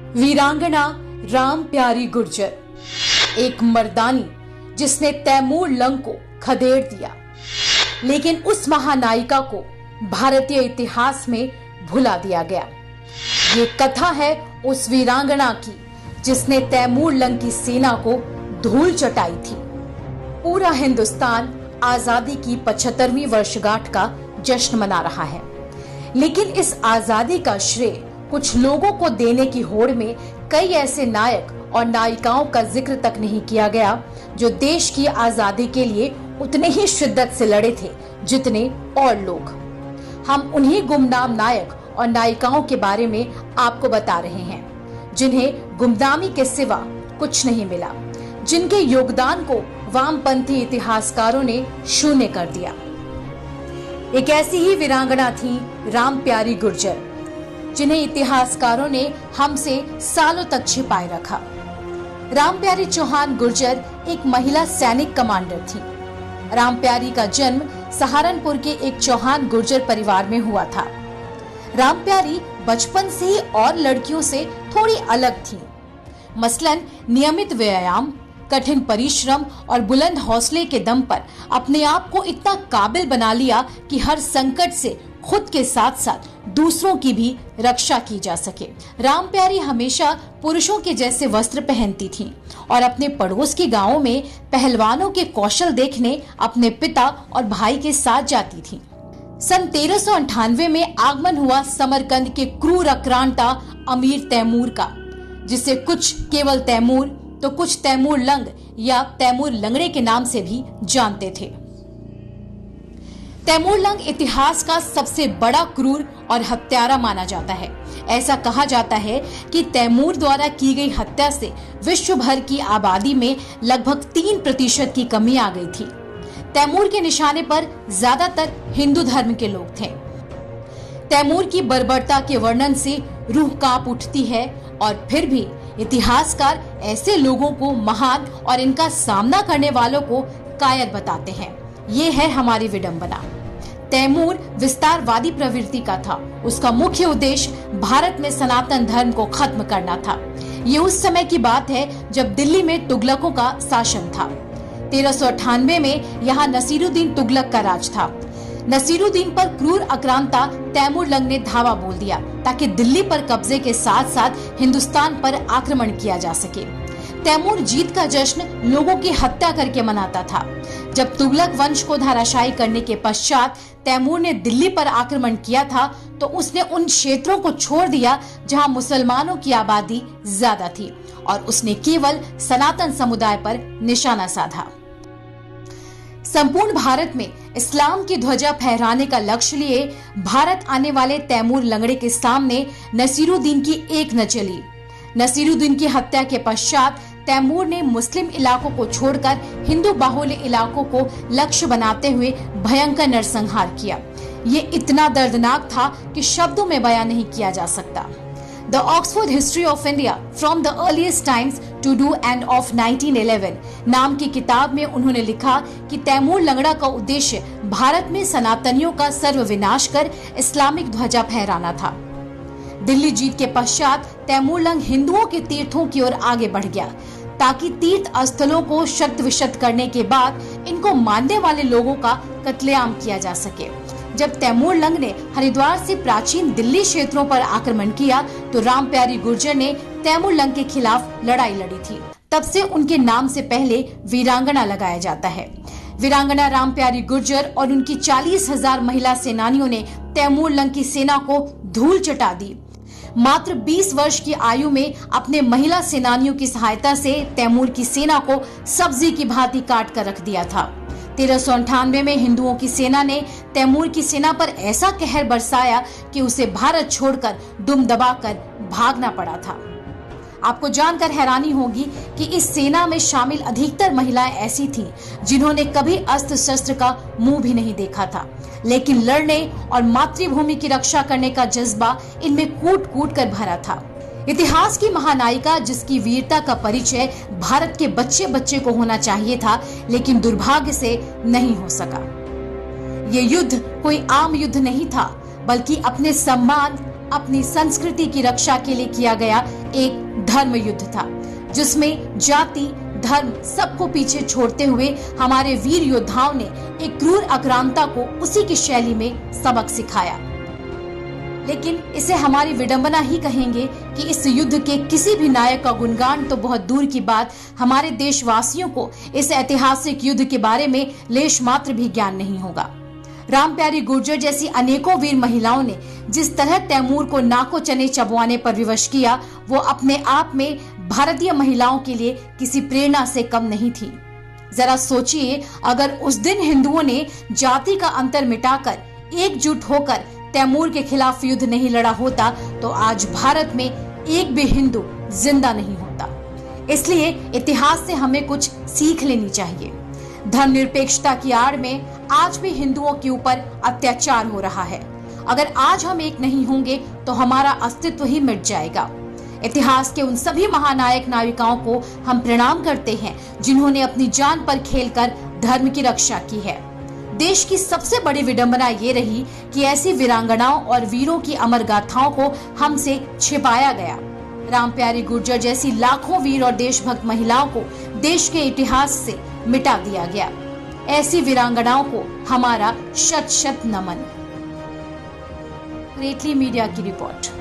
वीरांगना राम प्यारी गुर्जर, एक मर्दानी जिसने तैमूर लंग को खदेड़ दिया, लेकिन उस महानायिका को भारतीय इतिहास में भुला दिया गया। ये कथा है उस वीरांगना की जिसने तैमूर लंग की सेना को धूल चटाई थी। पूरा हिंदुस्तान आजादी की 75वीं वर्षगांठ का जश्न मना रहा है, लेकिन इस आजादी का श्रेय कुछ लोगों को देने की होड़ में कई ऐसे नायक और नायिकाओं का जिक्र तक नहीं किया गया जो देश की आजादी के लिए उतने ही शिद्दत से लड़े थे जितने और लोग। हम उन्हीं गुमनाम नायक और नायिकाओं के बारे में आपको बता रहे हैं जिन्हें गुमनामी के सिवा कुछ नहीं मिला, जिनके योगदान को वामपंथी इतिहासकारों ने शून्य कर दिया। एक ऐसी ही वीरांगना थी राम प्यारी गुर्जर, जिन्हें इतिहासकारों ने हमसे सालों तक छिपाए रखा। राम प्यारी चौहान गुर्जर एक महिला सैनिक कमांडर थी। राम प्यारी का जन्म सहारनपुर के एक चौहान गुर्जर परिवार में हुआ था। राम प्यारी बचपन से ही और लड़कियों से थोड़ी अलग थी। मसलन नियमित व्यायाम, कठिन परिश्रम और बुलंद हौसले के दम पर अपने आप को इतना काबिल बना लिया कि हर संकट से खुद के साथ साथ दूसरों की भी रक्षा की जा सके। राम प्यारी हमेशा पुरुषों के जैसे वस्त्र पहनती थीं और अपने पड़ोस के गांवों में पहलवानों के कौशल देखने अपने पिता और भाई के साथ जाती थीं। सन 1398 में आगमन हुआ समरकंद के क्रूर आक्रांता अमीर तैमूर का, जिसे कुछ केवल तैमूर तो कुछ तैमूर लंग या तैमूर लंगड़े के नाम से भी जानते थे। तैमूर लंग इतिहास का सबसे बड़ा क्रूर और हत्यारा माना जाता है। ऐसा कहा जाता है कि तैमूर द्वारा की गई हत्या से विश्व भर की आबादी में लगभग 3% की कमी आ गई थी। तैमूर के निशाने पर ज्यादातर हिंदू धर्म के लोग थे। तैमूर की बर्बरता के वर्णन से रूह कांप उठती है और फिर भी इतिहासकार ऐसे लोगों को महान और इनका सामना करने वालों को कायर बताते हैं। ये है हमारी विडंबना। तैमूर विस्तारवादी प्रवृत्ति का था। उसका मुख्य उद्देश्य भारत में सनातन धर्म को खत्म करना था। ये उस समय की बात है जब दिल्ली में तुगलकों का शासन था। 1398 में यहाँ नसीरुद्दीन तुगलक का राज था। नसीरुद्दीन पर क्रूर आक्रांता तैमूर लंग ने धावा बोल दिया ताकि दिल्ली पर कब्जे के साथ साथ हिंदुस्तान पर आक्रमण किया जा सके। तैमूर जीत का जश्न लोगों की हत्या करके मनाता था। जब तुगलक वंश को धराशायी करने के पश्चात तैमूर ने दिल्ली पर आक्रमण किया था तो उसने उन क्षेत्रों को छोड़ दिया जहां मुसलमानों की आबादी ज्यादा थी और उसने केवल सनातन समुदाय पर निशाना साधा। संपूर्ण भारत में इस्लाम की ध्वजा फहराने का लक्ष्य लिए भारत आने वाले तैमूर लंगड़े के सामने नसीरुद्दीन की एक न चली। नसीरुद्दीन की हत्या के पश्चात तैमूर ने मुस्लिम इलाकों को छोड़कर हिंदू बाहुल्य इलाकों को लक्ष्य बनाते हुए भयंकर नरसंहार किया। ये इतना दर्दनाक था कि शब्दों में बयां नहीं किया जा सकता। The Oxford history of India from the earliest times to do end of 1911 नाम की किताब में उन्होंने लिखा कि तैमूर लंगड़ा का उद्देश्य भारत में सनातनियों का सर्वविनाश कर इस्लामिक ध्वजा फहराना था। दिल्ली जीत के पश्चात तैमूर लंग हिंदुओं के तीर्थों की ओर आगे बढ़ गया ताकि तीर्थ स्थलों को शत विशत करने के बाद इनको मानने वाले लोगों का कत्लेआम किया जा सके। जब तैमूर लंग ने हरिद्वार से प्राचीन दिल्ली क्षेत्रों पर आक्रमण किया तो राम प्यारी गुर्जर ने तैमूर लंग के खिलाफ लड़ाई लड़ी थी। तब से उनके नाम से पहले वीरांगना लगाया जाता है। वीरांगना राम प्यारी गुर्जर और उनकी 40,000 महिला सेनानियों ने तैमूर लंग की सेना को धूल चटा दी। मात्र 20 वर्ष की आयु में अपने महिला सेनानियों की सहायता से तैमूर की सेना को सब्जी की भांति काट कर रख दिया था। 1398 में हिंदुओं की सेना ने तैमूर की सेना पर ऐसा कहर बरसाया कि उसे भारत छोड़कर दुम दबाकर भागना पड़ा था। आपको जानकर हैरानी होगी कि इस सेना में शामिल अधिकतर महिलाएं ऐसी थीं जिन्होंने कभी अस्त्र शस्त्र का मुंह भी नहीं देखा था, लेकिन लड़ने और मातृभूमि की रक्षा करने का जज्बा इनमें कूट कूट कर भरा था। इतिहास की महानायिका जिसकी वीरता का परिचय भारत के बच्चे बच्चे को होना चाहिए था, लेकिन दुर्भाग्य से नहीं हो सका। ये युद्ध कोई आम युद्ध नहीं था, बल्कि अपने सम्मान, अपनी संस्कृति की रक्षा के लिए किया गया एक धर्म युद्ध था, जिसमें जाति धर्म सबको पीछे छोड़ते हुए हमारे वीर योद्धाओं ने एक क्रूर आक्रांता को उसी की शैली में सबक सिखाया। लेकिन इसे हमारी विडंबना ही कहेंगे कि इस युद्ध के किसी भी नायक का गुणगान तो बहुत दूर की बात, हमारे देशवासियों को इस ऐतिहासिक युद्ध के बारे में लेश मात्र भी ज्ञान नहीं होगा। रामप्यारी गुर्जर जैसी अनेकों वीर महिलाओं ने जिस तरह तैमूर को नाको चने चबवाने पर विवश किया, वो अपने आप में भारतीय महिलाओं के लिए किसी प्रेरणा से कम नहीं थी। जरा सोचिए, अगर उस दिन हिंदुओं ने जाति का अंतर मिटाकर एकजुट होकर तैमूर के खिलाफ युद्ध नहीं लड़ा होता तो आज भारत में एक भी हिंदू जिंदा नहीं होता। इसलिए इतिहास से हमें कुछ सीख लेनी चाहिए। धर्मनिरपेक्षता की आड़ में आज भी हिंदुओं के ऊपर अत्याचार हो रहा है। अगर आज हम एक नहीं होंगे तो हमारा अस्तित्व ही मिट जाएगा। इतिहास के उन सभी महानायक नायिकाओं को हम प्रणाम करते हैं जिन्होंने अपनी जान पर खेलकर धर्म की रक्षा की है। देश की सबसे बड़ी विडंबना ये रही कि ऐसी वीरांगनाओं और वीरों की अमर गाथाओं को हमसे छिपाया गया। रामप्यारी गुर्जर जैसी लाखों वीर और देशभक्त महिलाओं को देश के इतिहास से मिटा दिया गया। ऐसी वीरांगनाओं को हमारा शत शत नमन। ग्रेटली मीडिया की रिपोर्ट।